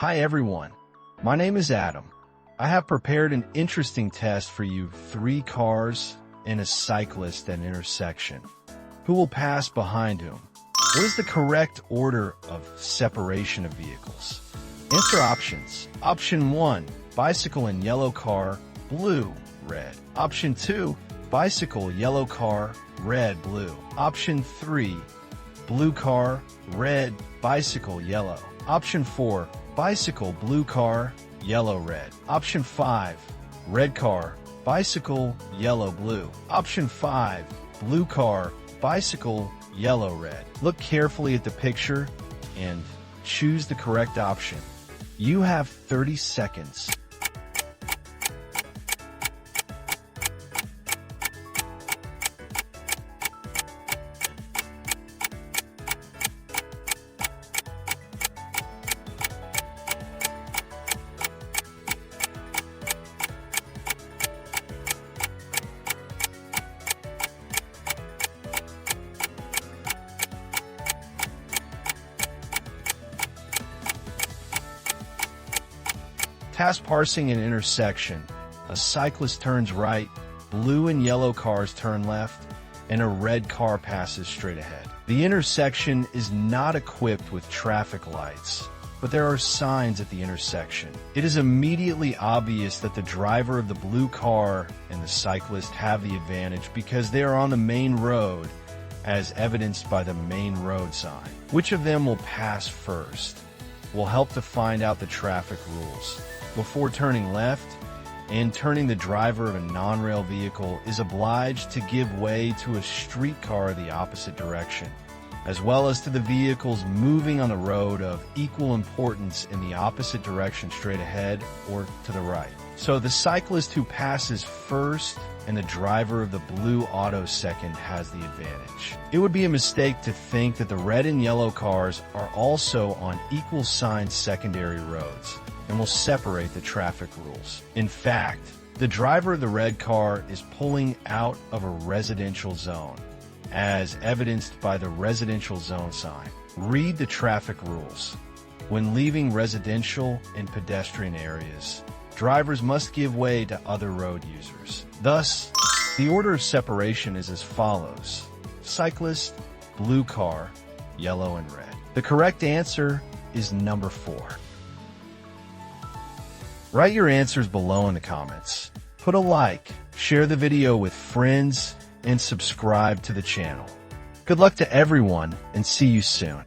Hi everyone, my name is Adam. I have prepared an interesting test for you: 3 cars and a cyclist at an intersection. Who will pass behind whom? What is the correct order of separation of vehicles? Answer options. Option 1, bicycle and yellow car, blue, red. Option 2, bicycle, yellow car, red, blue. Option 3, blue car, red, bicycle, yellow. Option 4, bicycle, blue car, yellow, red. Option 5, red car, bicycle, yellow, blue. Option 5, blue car, bicycle, yellow, red. Look carefully at the picture and choose the correct option. You have 30 seconds. Task parsing an intersection. A cyclist turns right, blue and yellow cars turn left, and a red car passes straight ahead. The intersection is not equipped with traffic lights, but there are signs at the intersection. It is immediately obvious that the driver of the blue car and the cyclist have the advantage because they are on the main road, as evidenced by the main road sign. Which of them will pass first will help to find out the traffic rules. Before turning left and turning, the driver of a non-rail vehicle is obliged to give way to a streetcar the opposite direction, as well as to the vehicles moving on the road of equal importance in the opposite direction straight ahead or to the right. So the cyclist who passes first and the driver of the blue auto second has the advantage. It would be a mistake to think that the red and yellow cars are also on equal sign secondary roads and will separate the traffic rules. In fact, the driver of the red car is pulling out of a residential zone, as evidenced by the residential zone sign. Read the traffic rules. When leaving residential and pedestrian areas, drivers must give way to other road users. Thus, the order of separation is as follows: cyclist, blue car, yellow and red. The correct answer is number 4. Write your answers below in the comments. Put a like, share the video with friends, and subscribe to the channel. Good luck to everyone, and see you soon.